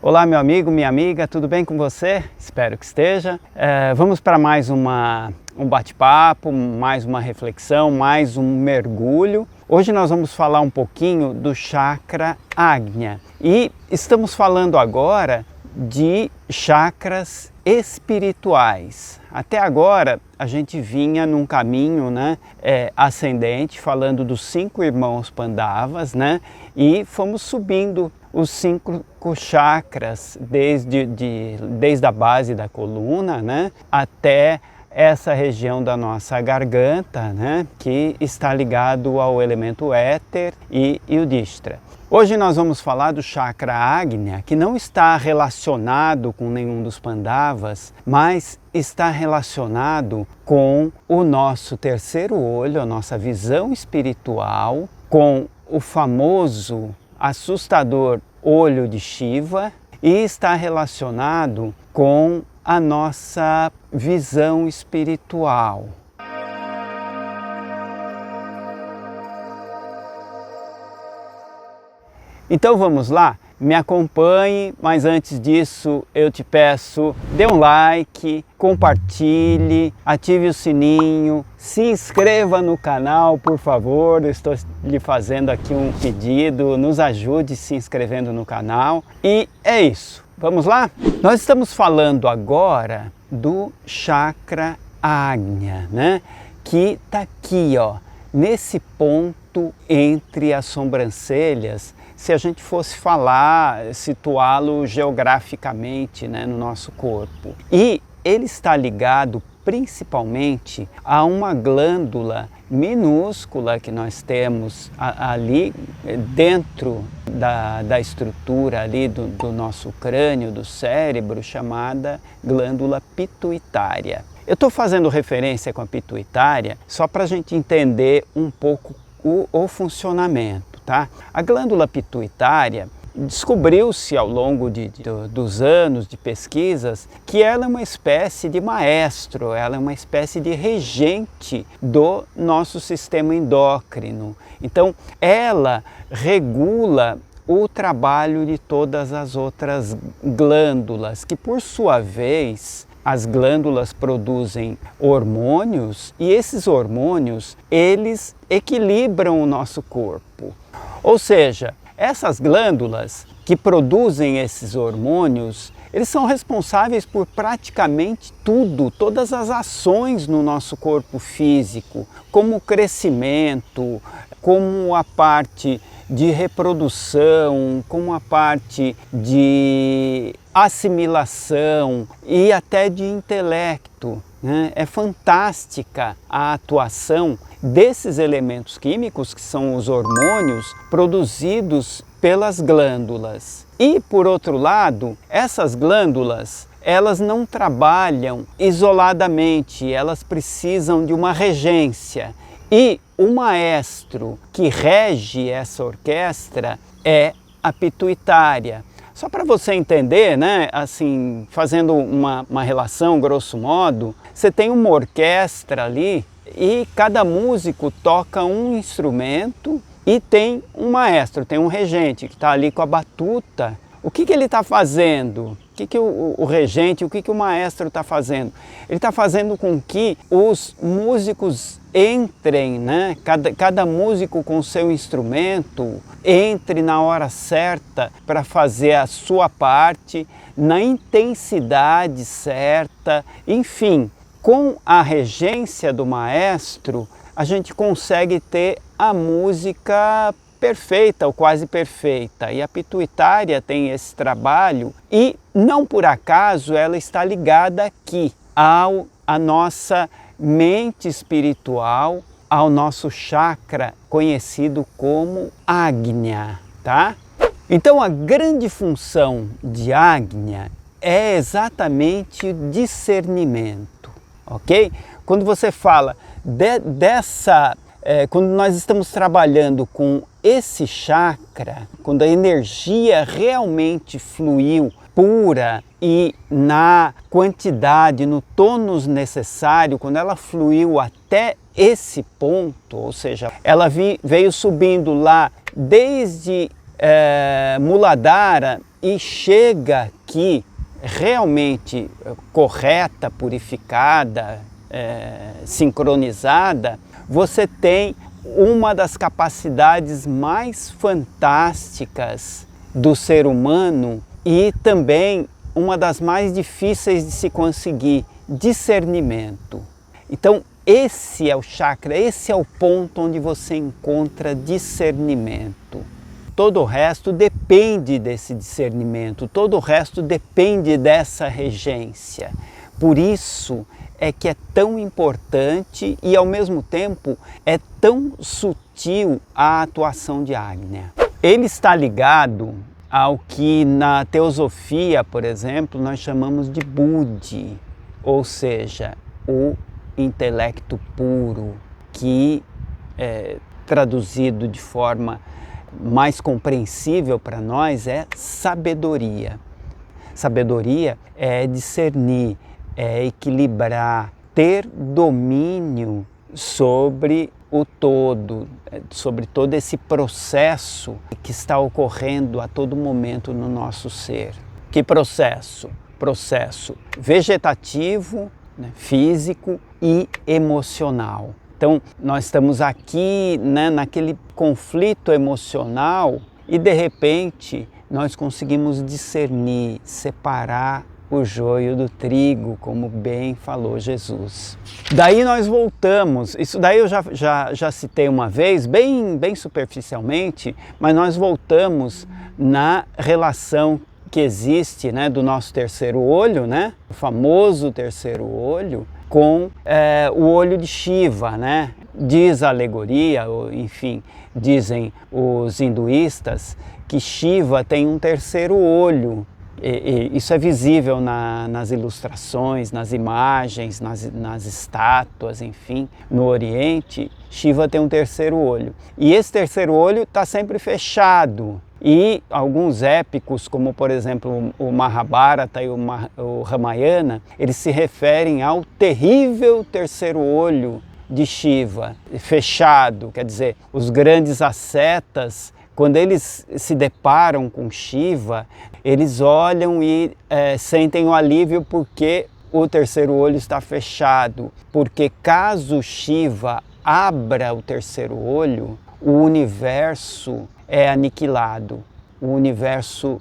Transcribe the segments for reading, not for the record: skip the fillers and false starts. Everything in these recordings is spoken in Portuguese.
Olá, meu amigo, minha amiga, tudo bem com você? Espero que esteja. Vamos para mais um bate-papo, mais uma reflexão, mais um mergulho. Hoje nós vamos falar um pouquinho do chakra Ajna e estamos falando agora de chakras espirituais. Até agora a gente vinha num caminho ascendente, falando dos 5 irmãos Pandavas, e fomos subindo os 5 chakras desde a base da coluna, até essa região da nossa garganta, que está ligado ao elemento éter e Yudhishthira. Hoje nós vamos falar do chakra Ajna, que não está relacionado com nenhum dos Pandavas, mas está relacionado com o nosso terceiro olho, a nossa visão espiritual, com o famoso, assustador olho de Shiva, e está relacionado com a nossa visão espiritual. Então vamos lá? Me acompanhe, mas antes disso eu te peço, dê um like, compartilhe, ative o sininho, se inscreva no canal, por favor. Eu estou lhe fazendo aqui um pedido, nos ajude se inscrevendo no canal. E é isso, vamos lá? Nós estamos falando agora do chakra Ajna, que está aqui, nesse ponto entre as sobrancelhas. Se a gente fosse falar, situá-lo geograficamente, no nosso corpo. E ele está ligado principalmente a uma glândula minúscula que nós temos ali dentro da estrutura ali do nosso crânio, do cérebro, chamada glândula pituitária. Eu estou fazendo referência com a pituitária só para a gente entender um pouco o funcionamento. A glândula pituitária, descobriu-se ao longo dos anos de pesquisas que ela é uma espécie de maestro, ela é uma espécie de regente do nosso sistema endócrino. Então, ela regula o trabalho de todas as outras glândulas, que por sua vez, as glândulas produzem hormônios e esses hormônios, eles equilibram o nosso corpo. Ou seja, essas glândulas que produzem esses hormônios, eles são responsáveis por praticamente tudo, todas as ações no nosso corpo físico, como o crescimento, como a parte de reprodução, como a parte de assimilação e até de intelecto. É fantástica a atuação desses elementos químicos, que são os hormônios produzidos pelas glândulas. E, por outro lado, essas glândulas, elas não trabalham isoladamente, elas precisam de uma regência. E o maestro que rege essa orquestra é a pituitária. Só para você entender, assim, fazendo uma relação grosso modo, você tem uma orquestra ali e cada músico toca um instrumento e tem um maestro, tem um regente que está ali com a batuta. O que ele está fazendo? O que o regente, o que o maestro está fazendo? Ele está fazendo com que os músicos entrem, cada músico com seu instrumento, entre na hora certa para fazer a sua parte, na intensidade certa, enfim. Com a regência do maestro, a gente consegue ter a música perfeita ou quase perfeita. E a pituitária tem esse trabalho e, não por acaso, ela está ligada aqui à nossa mente espiritual, ao nosso chakra conhecido como Ajna, Então a grande função de Ajna é exatamente o discernimento, ok? Quando você fala quando nós estamos trabalhando com esse chakra, quando a energia realmente fluiu pura e na quantidade, no tônus necessário, quando ela fluiu até esse ponto, ou seja, ela veio subindo lá desde Muladhara e chega aqui realmente correta, purificada, sincronizada, você tem uma das capacidades mais fantásticas do ser humano e também uma das mais difíceis de se conseguir, discernimento. Então, esse é o chakra, esse é o ponto onde você encontra discernimento. Todo o resto depende desse discernimento, todo o resto depende dessa regência. Por isso é que é tão importante e, ao mesmo tempo, é tão sutil a atuação de Agnya. Ele está ligado ao que na teosofia, por exemplo, nós chamamos de Buddhi, ou seja, o intelecto puro, que traduzido de forma mais compreensível para nós é sabedoria. Sabedoria é discernir, é equilibrar, ter domínio sobre o todo, sobre todo esse processo que está ocorrendo a todo momento no nosso ser. Que processo? Processo vegetativo, né, físico e emocional. Então, nós estamos aqui, né, naquele conflito emocional e, de repente, nós conseguimos discernir, separar o joio do trigo, como bem falou Jesus. Daí nós voltamos, isso daí eu já citei uma vez, bem superficialmente, mas nós voltamos na relação que existe, né, do nosso terceiro olho, né, o famoso terceiro olho, com o olho de Shiva, né? Diz a alegoria, ou, enfim, dizem os hinduístas que Shiva tem um terceiro olho. E isso é visível nas ilustrações, nas imagens, nas estátuas, enfim. No Oriente, Shiva tem um terceiro olho. E esse terceiro olho está sempre fechado. E alguns épicos, como por exemplo o Mahabharata e o Ramayana, eles se referem ao terrível terceiro olho de Shiva, fechado. Quer dizer, os grandes ascetas, quando eles se deparam com Shiva, eles olham e sentem o alívio porque o terceiro olho está fechado. Porque caso Shiva abra o terceiro olho, o universo é aniquilado, o universo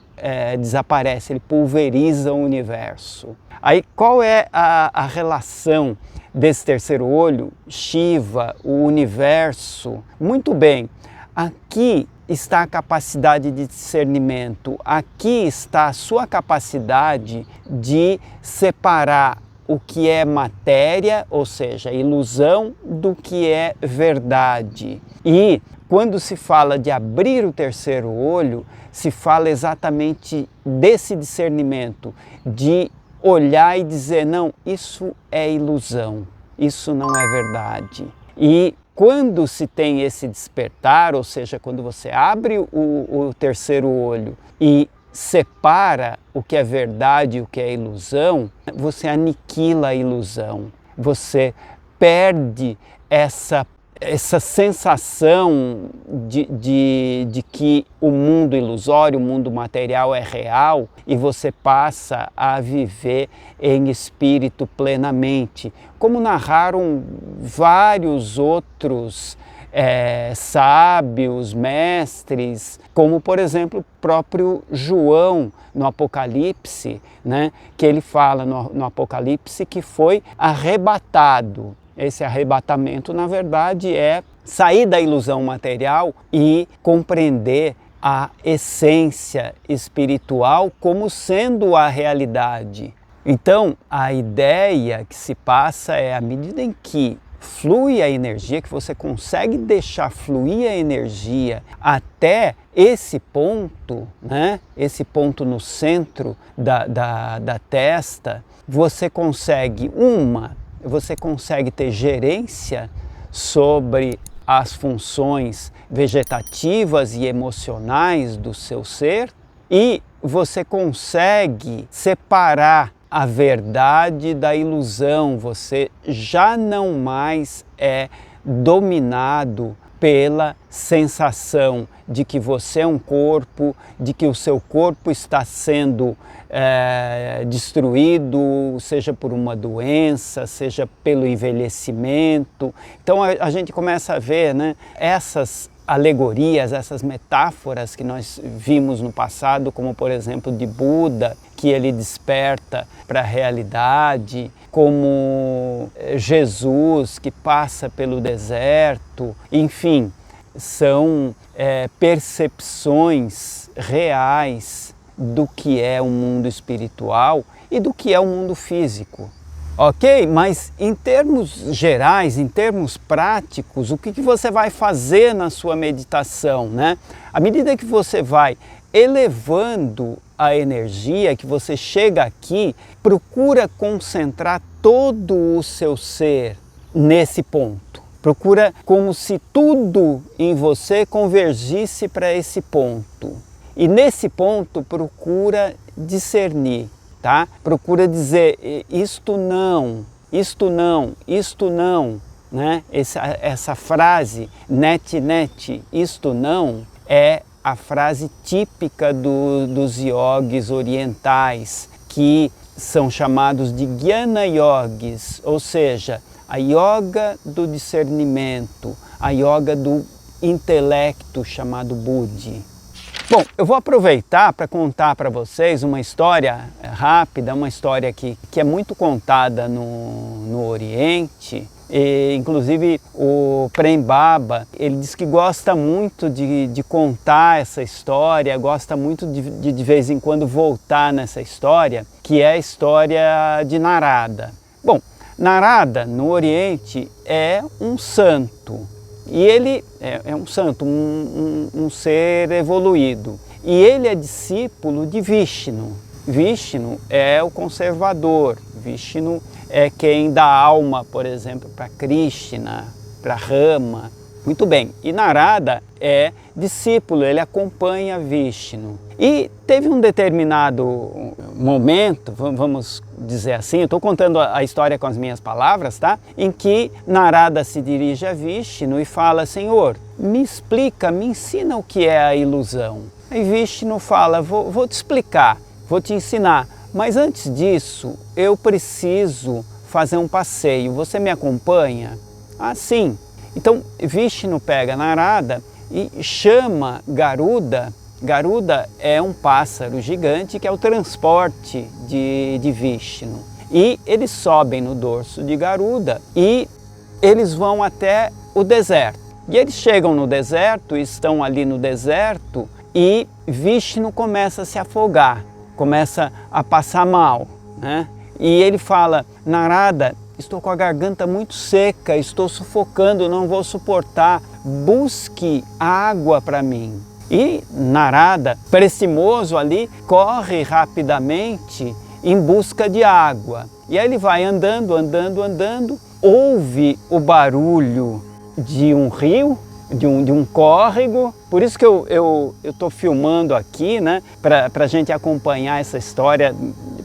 desaparece, ele pulveriza o universo. Aí qual é a relação desse terceiro olho, Shiva, o universo? Muito bem, aqui está a capacidade de discernimento, aqui está a sua capacidade de separar o que é matéria, ou seja, ilusão, do que é verdade. E quando se fala de abrir o terceiro olho, se fala exatamente desse discernimento, de olhar e dizer, não, isso é ilusão, isso não é verdade. E quando se tem esse despertar, ou seja, quando você abre o terceiro olho e separa o que é verdade e o que é ilusão, você aniquila a ilusão, você perde essa sensação de que o mundo ilusório, o mundo material é real e você passa a viver em espírito plenamente, como narraram vários outros sábios, mestres, como por exemplo o próprio João no Apocalipse, né, que ele fala no Apocalipse que foi arrebatado. Esse arrebatamento, na verdade, é sair da ilusão material e compreender a essência espiritual como sendo a realidade. Então, a ideia que se passa é, à medida em que flui a energia, que você consegue deixar fluir a energia até esse ponto, né? Esse ponto no centro da testa, você consegue ter gerência sobre as funções vegetativas e emocionais do seu ser e você consegue separar a verdade da ilusão, você já não mais é dominado pela sensação de que você é um corpo, de que o seu corpo está sendo destruído, seja por uma doença, seja pelo envelhecimento. Então a gente começa a ver, né, essas alegorias, essas metáforas que nós vimos no passado, como por exemplo de Buda, que ele desperta para a realidade, como Jesus que passa pelo deserto, enfim, são percepções reais do que é o mundo espiritual e do que é o mundo físico. Ok? Mas em termos gerais, em termos práticos, o que você vai fazer na sua meditação, né? À medida que você vai elevando a energia, que você chega aqui, procura concentrar todo o seu ser nesse ponto. Procura como se tudo em você convergisse para esse ponto. E nesse ponto procura discernir. Tá? Procura dizer isto não, isto não, isto não, né? Essa frase net, isto não, é a frase típica dos yogis orientais, que são chamados de Jnana Yogis, ou seja, a yoga do discernimento, a yoga do intelecto chamado Buddhi. Bom, eu vou aproveitar para contar para vocês uma história rápida, uma história que é muito contada no Oriente. E, inclusive o Prem Baba, ele diz que gosta muito de contar essa história, gosta muito de vez em quando voltar nessa história, que é a história de Narada. Bom, Narada no Oriente é um santo. E ele é um santo, um ser evoluído. E ele é discípulo de Vishnu. Vishnu é o conservador. Vishnu é quem dá alma, por exemplo, para Krishna, para Rama. Muito bem. E Narada é discípulo, ele acompanha Vishnu. E teve um determinado momento, vamos dizer assim, eu estou contando a história com as minhas palavras, tá? Em que Narada se dirige a Vishnu e fala: Senhor, me explica, me ensina o que é a ilusão. Aí Vishnu fala: vou te explicar, vou te ensinar, mas antes disso eu preciso fazer um passeio, você me acompanha? Ah, sim. Então Vishnu pega Narada e chama Garuda. Garuda é um pássaro gigante que é o transporte de Vishnu. E eles sobem no dorso de Garuda e eles vão até o deserto. E eles chegam no deserto, estão ali no deserto, e Vishnu começa a se afogar, começa a passar mal, né? E ele fala: Narada, estou com a garganta muito seca, estou sufocando, não vou suportar, busque água para mim. E Narada, pressimoso ali, corre rapidamente em busca de água. E aí ele vai andando, ouve o barulho de um rio, de um córrego. Por isso que eu estou filmando aqui, né, para a gente acompanhar essa história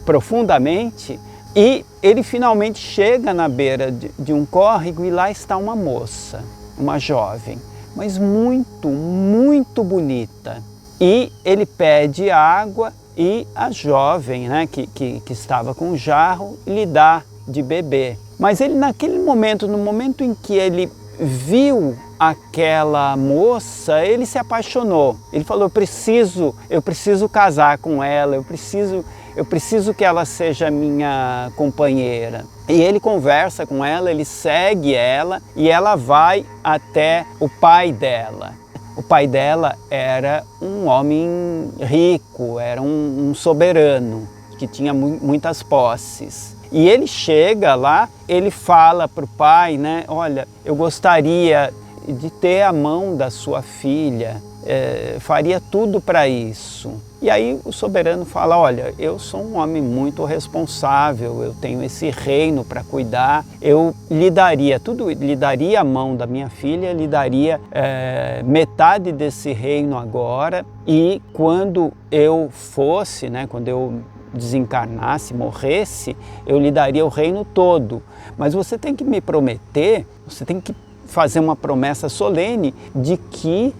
profundamente. E ele finalmente chega na beira de um córrego e lá está uma moça, uma jovem, mas muito, muito bonita. E ele pede água e a jovem, né, que estava com o jarro, lhe dá de beber. Mas ele naquele momento, no momento em que ele viu aquela moça, ele se apaixonou. Ele falou: eu preciso casar com ela, eu preciso que ela seja minha companheira. E ele conversa com ela, ele segue ela e ela vai até o pai dela. O pai dela era um homem rico, era um soberano que tinha muitas posses. E ele chega lá, ele fala para o pai, né: olha, eu gostaria de ter a mão da sua filha, faria tudo para isso. E aí o soberano fala: olha, eu sou um homem muito responsável, eu tenho esse reino para cuidar, eu lhe daria tudo, lhe daria a mão da minha filha, lhe daria metade desse reino agora, e quando eu fosse, né, quando eu desencarnasse, morresse, eu lhe daria o reino todo. Mas você tem que me prometer, você tem que fazer uma promessa solene de que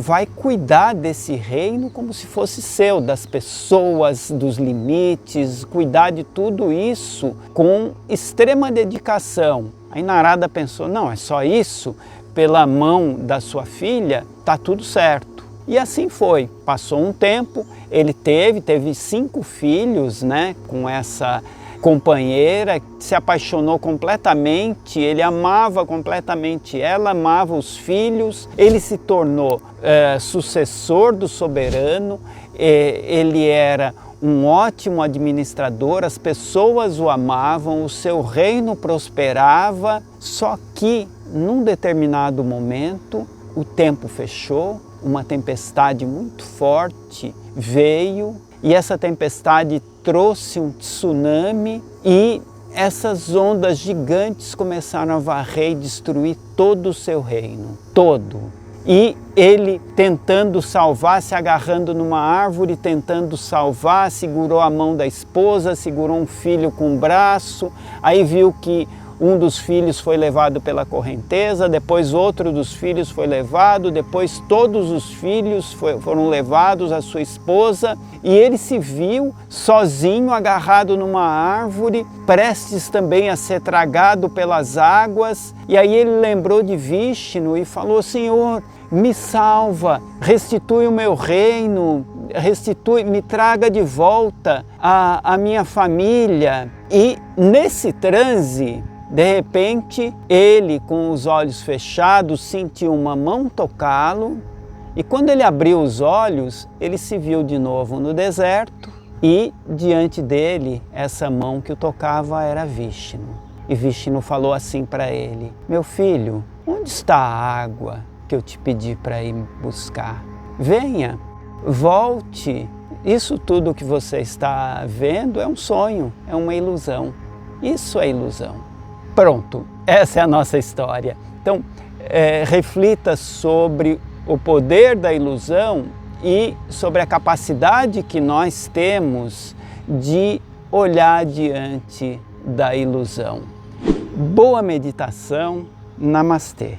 vai cuidar desse reino como se fosse seu, das pessoas, dos limites, cuidar de tudo isso com extrema dedicação. Aí Narada pensou, não, é só isso? Pela mão da sua filha, tá tudo certo. E assim foi. Passou um tempo, ele teve 5 filhos, né, com essa companheira, se apaixonou completamente, ele amava completamente ela, amava os filhos, ele se tornou sucessor do soberano, ele era um ótimo administrador, as pessoas o amavam, o seu reino prosperava, só que num determinado momento o tempo fechou, uma tempestade muito forte veio e essa tempestade trouxe um tsunami e essas ondas gigantes começaram a varrer e destruir todo o seu reino, todo. E ele tentando salvar, se agarrando numa árvore, tentando salvar, segurou a mão da esposa, segurou um filho com o braço, aí viu que um dos filhos foi levado pela correnteza, depois outro dos filhos foi levado, depois todos os filhos foram levados, a sua esposa, e ele se viu sozinho, agarrado numa árvore, prestes também a ser tragado pelas águas, e aí ele lembrou de Vishnu e falou, Senhor, me salva, restitui o meu reino, me traga de volta a minha família. E nesse transe, de repente, ele, com os olhos fechados, sentiu uma mão tocá-lo e quando ele abriu os olhos, ele se viu de novo no deserto e diante dele, essa mão que o tocava era Vishnu. E Vishnu falou assim para ele, meu filho, onde está a água que eu te pedi para ir buscar? Venha, volte, isso tudo que você está vendo é um sonho, é uma ilusão. Isso é ilusão. Pronto, essa é a nossa história. Então, reflita sobre o poder da ilusão e sobre a capacidade que nós temos de olhar diante da ilusão. Boa meditação. Namastê.